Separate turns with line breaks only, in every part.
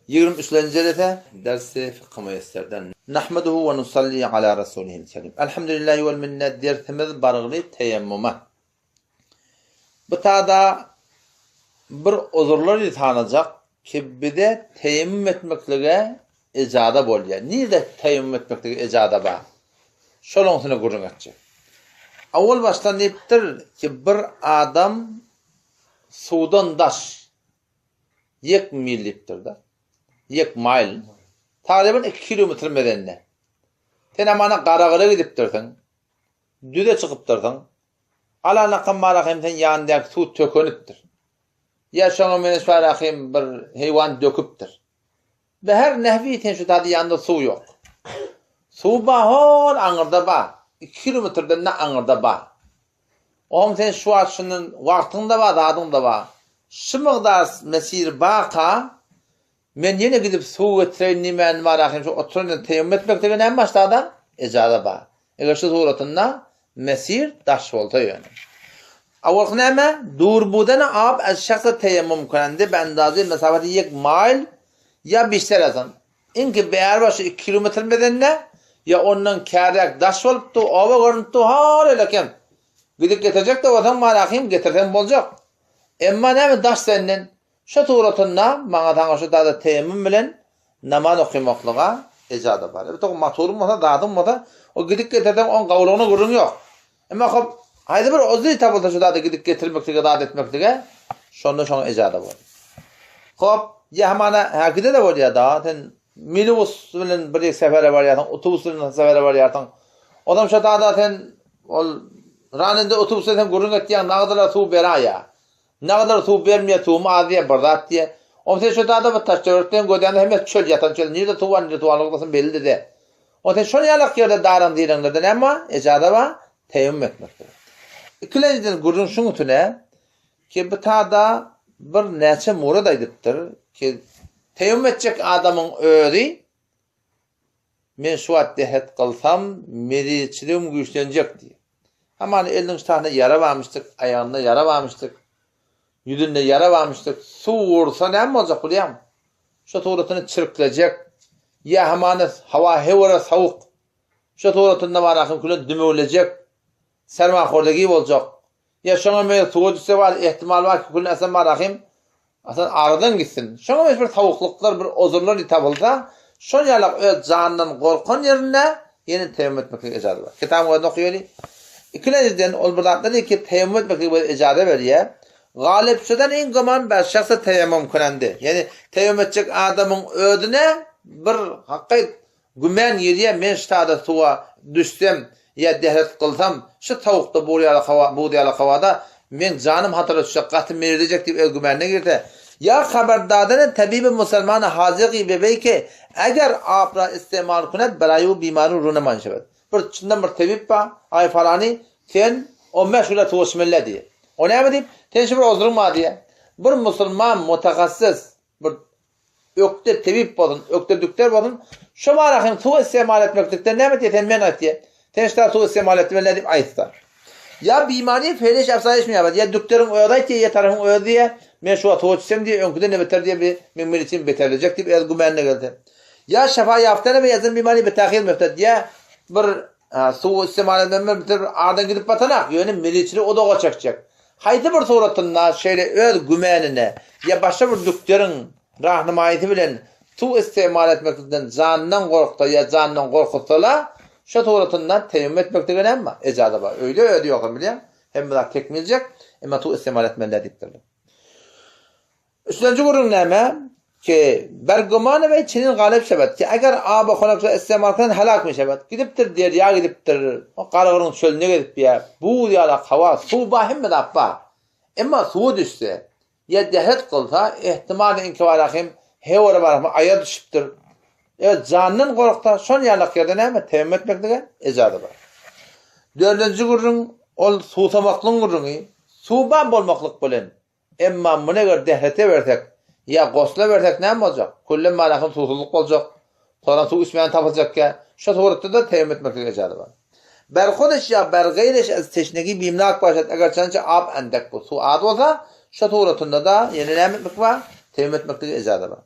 23. Celete dersi fıkh müyesserden. Nahmeduhu ve nusalli ala Resulihil kerim. Elhamdülillahi vel minnet dersimiz barıglı teyemmuma. Bu tada bir uzurlar tanacak ki bir de teyemmüm etmeklige icada bolýar. Nide teyemmüm etmeklige icada ba? Şolonsyny gurrun etjek. Awal baştan dipdir ki bir adam sudan daş yek mil dipdir da. Yek mil. Taliban 2 kilometre medenne. Ten amana qaragara gidipdirsin. Düde çıkıpdırsin. Alana qammaraqym sen yanındaky su tökönüpdir. Ya şoňa meni şaraqym bir heýwan döküpdir. Ve her nehvi ten şu tadı yanında su yok. Su bahol aňyrda ba. 2 kilometreden ne aňyrda ba. Oğum sen şu aşının wagtyňda ba, dadyňda ba. Şu miqdar mesir baqa men yine gidip su getireyim nimen maraqym şu oturuny teyemmüm etmek degen en başda icada ba. Eger şu suratynda mesir daş bolsa ýöne. Awal näme? Durbudan ab az şahsa teyemmüm kılanda bendazi mesafeti 1 mil ya beşler azan. İnki beýer başy 2 kilometr medenne ya ondan kärek daş bolupdy, awa görünýärdi har elekem. Gidip getirecek de adam maraqym getirden boljak. Emma näme daş senden şu suratynda maňa taňa şu da teyemmüm bilen namaz okumaklyga icada bar. Bu toň matorum bolsa dadym bolsa o gidip getirden on gawlugyna gurrun yok. Emma hop haydi bir özü tapylsa şu da gidip getirmeklige daat etmeklige şonda icada bar. Hop ya hamana hakide de bolýar da ten minibus bilen bir sefere barýar, otobus bilen sefere barýar. Adam şu da ten ol raninde otobus bilen gurrun etýän nagdara su beraya. Nagdara su bermeýär, su maziye bardat diye. O sen şu da bir taş çörükden gödände hem çöl yatan çöl nirde tuwan nirde tuwanlykdasyn belli de. O sen şonu ýalak ýerde daran diýenlerden emma icada ba teyemmüm etmekdir. İkinciden gurrun şunu tüne ki bu tada bir näçe murad aýdypdyr ki teyemmüm etjek adamyň özi men şu wagtda het kılsam meriçilim güýçlenjek diýip. Haman eliniň tahyna yara barmyşdyk, aýagyna yara barmyşdyk, ýüzünde yara barmyşdyk. Su wursa näme boljak bilýärmi? Şu turatyny çirklejek. Ya hamany hawa hewara sawuk. Şu turatynda maraqym külen dümeklejek. Sermaxorligi boljak. Ya şoňa men suwa düşse bar ehtimal bar ki külen asan maraqym asan aradan gitsin. Şoňa bir tavukluklar, bir ozurlar tapylsa, şo ýalak öz janyndan gorkan ýerine ýene teyemmüm etmekle icada bar. Kitabymda okuyýaly. İkinciden ol bilatdy ki teyemmüm etmekle icada berýär. Galipçeden en gaman bir şahsa teyemmüm kılandi. Yani teyemmüm etjek adamın ödüne bir haqqy gümen ýerine men ştada suwa düşsem ya dehret kılsam şu tavukda bu diyala havada men canım hatırı düşecek katım verilecek diye gümenine girdi. Ya haberdadane tabibi musulman hazıqi bebeyke eğer apra istemal kunet belayu bimaru runaman şevet. Bir çinden bir tabip ba ay falani sen o meşgule tuğuşmelle diye. O ne mi ten şu bir ozurma diye. Bir musulman mutakassis bir ökte tabip bolun, ökte dükter bolun. Şu maraqym tuğ istemal etmeklikde ne mi diye men atye. Tenşta tuğ istemal etme ne dip aýtsa. Ya bimari feleş afsayiş mi ýabat? Ya dükterin oýadaýdy ya tarafyň oýady diye men şu tuğ içsem diye öňküde ne beter diye bir men için beterlejek diye el gümenine geldi. Ya şafa ýaftana we ýazyn bimari betahil mefted ya bir su istemal etmem bitir ardan gidip batanak ýöne miliçli odaga çekjek. Haýdy bir suratynda şeýle öz gümenine ya başga bir dükterin rahnumaýyty bilen su istemal etmekden jandan gorkda ya jandan gorkutsalar şu suratynda teyemmüm etmek degen emma icada bar. Öýle öýde ýokam bilýän. Hem bilen tekmiljek, emma tu istemal etmeli diýipdir. Üçüncü gurrun näme? Ki bergumany we çinin galip şebet ki eger aba xonaksa istemal kılan halak mı şebet? Gidipdir diýer ya gidipdir. O garagyň çölüne gidip ýa. Bu ýala hawa su bahim mi dappa? Emma su düşse ya dehet kılsa ihtimal inki barahim hewara barahim aýa düşüpdir. Evet jannyň gorkda şon ýalak ýerde näme teyemmüm etmek degen icada bar. Dördüncü gurrun ol su tamaklyň gurruny. Su ban bolmaklyk bilen. Emma muna göre dehrete bersek ya gosla bersek näme boljak? Kullen maraqym susuzluk boljak. Sonra su içmeýän tapylacak ya. Şu suratda da teyemmüm etmek icada bar. Berhodeş ya bergeyleş az teşnegi bimnak başat eger çança ab endek bu su ad bolsa şu suratynda da ýene näme etmek bar? Teyemmüm etmek icada bar.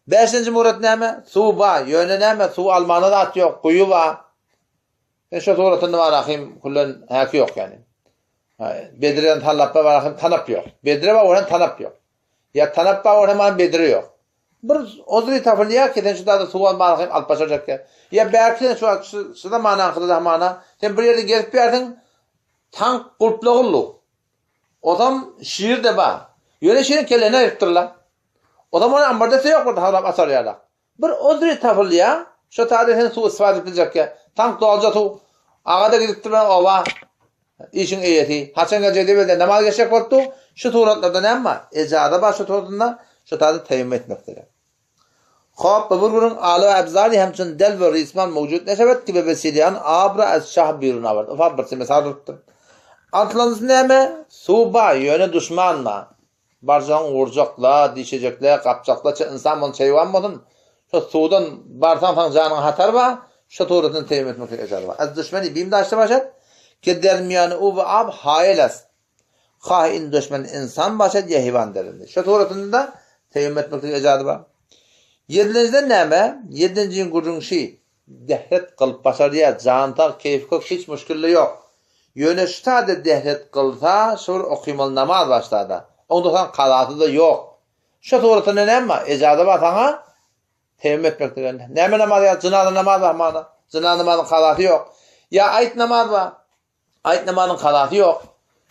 Beşinci murat näme? Su ba, yöne näme? Su almana da at yok, kuyu ba. Şu turatında var ahim kullan haki yok yani. Bedre'den talappa var ahim tanap yok. Bedre var oran tanap yok. Ya tanap var oran bedre yok. Bir ozri tafliya keden şu da su almana ahim alpaşacak ya. Ya belki şu da mana kılı da mana. Sen bir yerde gelip verdin tank kulpluğullu. Odam şiir de ba. Yöne şiirin kellene ayırttırla. Odam ona ambardası yok burada halam asar yada. Bir ozri tafliya şu tarihin su istifade edilecek ya. Tank doğalca tu. Ağada gidip duran ova. İşin iyeti. Haçanga cedebelde namaz geçecek oldu. Şu turatlarda ne ama? Ecada baş şu turatında şu tadı teyyum etmektedir. Hop bu burun alı abzali hemçin del ve risman mevcut neşebet gibi vesileyen abra az şah biruna var. Ufak bir mesaj tuttu. Atlanız neme? Suba yöne düşman mı? Barcan vuracakla, dişecekle, kapacakla, insan bunu çeyvanmadın. Şu sudan barsan falan canın hatar var. Şu turatını teyyum etmekte ecada var. Az düşmeni bim daştı başat. Ki dermiyanı u ve ab hailas. Hain düşman insan başat ya heyvan derindi. Şu turatını da teyyum etmekte ecada var. Yedinciden näme? Yedincinin gurrun şey. Dehret kılıp başarıya, cantar, keyifkok hiç müşkülü yok. Yönüşta da dehret kılsa, sonra okuymalı namaz başladı. Ondan kalatı da yok. Şu turatını näme? Ecada var sana teyyum etmekte. Näme namaz ya? Cınalı namaz var mana. Cınalı namazın kalatı yok. Ya ayet namaz var. Ayet namazın kalatı yok.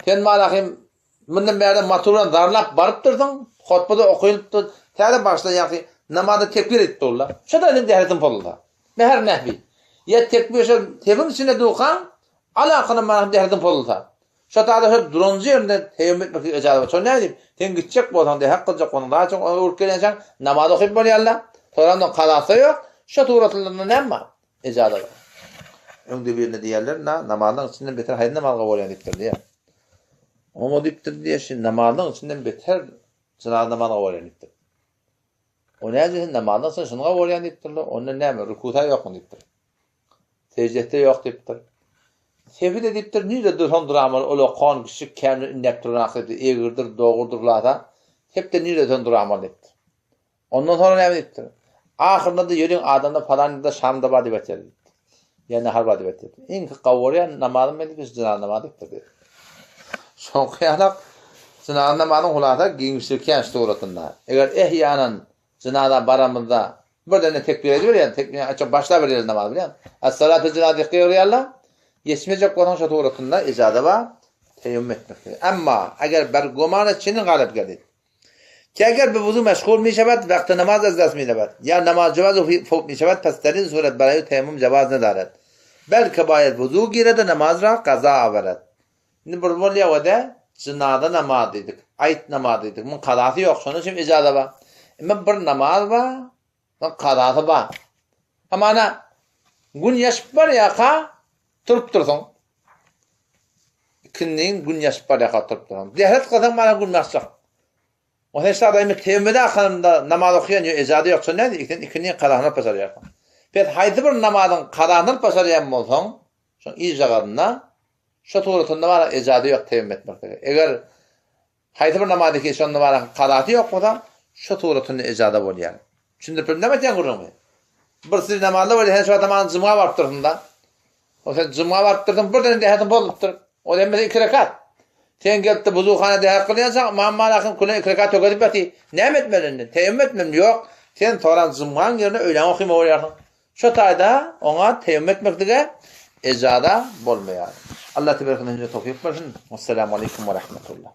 Sen malahim bundan beri maturan darlap barıp durdun. Hutbada okuyup dur. Tele başlayan yakı namazda tekbir etti Allah. Şu da elim dehretin polunda. Meher nehbi. Ya tekbir şu tevin içinde dukan alakının malahim dehretin polunda. Şu da durancı yerinde teyyum etmek icazı var. Sonra ne diyeyim? Sen gidecek bu adam diye hak kılacak onun. Daha çok ülkeleneceksin. Namazda okuyup böyle Allah. Torandan kalası yok. Şu tuğratlarında ne var? İcazı var. Öngde birine diyerler namazdan içinden beter hayır namazga bolan diptir diye. Ama diptir diye şimdi namazdan içinden beter sınav namazga bolan diptir. O näze namazdan sonra şunga bolan diptir. Onda näme rukuta yok mu diptir. Secdede yok diptir. Sebi de diptir nire döndüramar ola kan kişi kendi inep duran akıdı egirdir doğurdurlada hep de nire döndüramar diptir. Ondan sonra näme diptir. Ahirinde de yörün adamda falan da Şam'da var diptir. Yani harba diptir. İnki qawriyan namazın medis cınan namazıdır dedi. Şoqyanak cınan namazın hulata giňişirken storatında. Eger ehyanan cınada baramında bir dene tekbir ediyor ya tekbir açıp başla verir namaz bilen. Es-salatu cınadi qiyariyalla yesmeyecek olan şu storatında icada var. Teyyum etmekdir. Ama eğer bir gomana çinin galip geldi. Ki eğer bir vuzu meşgul meşabat vakti namaz az dest meşabat ya namaz cevazı fok meşabat pes terin suret barayı teyyum cevaz nedaret. Belki bayet vuzu girede namaz ra kaza avaret. Şimdi burada ya da cınada namaz dedik. Ayet namaz dedik. Bunun kadası yok. Şunun için icada var. Ama bir namaz var. Bunun kadası var. Ama ana gün yaş var ya ka turup dursun. İkinin gün yaş var ya ka turup dursun. Dehret kadın bana gün yaşacak. O hesabda imi tevmede akınında namaz okuyan icada yoksa ne dedi? İkinin kadağına pasar yakın. Peki haydi bir namazın kadağına pasar yakın olsan şu icadına şu tuğratında var icada yok tevim etmekte. Eğer haydi bir namazdaki şu namazın kadağıtı yok o da şu tuğratında icada var yani. Şimdi bir ne diyen kurun mu? Bir sürü namazda var ya şu adamın cuma varttırdığında. O sen cuma varttırdın bir tane dehatin boluptur. O demesi 2 rekat. Sen gelip de buzuhanede hak kılıyorsan Muhammed Akın kulun 2 rekat yok edip bati. Ne etmedin? Teyyum etmem yok. Sen toran cuma'nın yerine öğlen okuyma oluyorsun. Şu tayda ona teyyum etmektige icada bolmayar. Allah tebarek ve teala tevfik versin. Vesselamu aleyküm ve rahmetullah.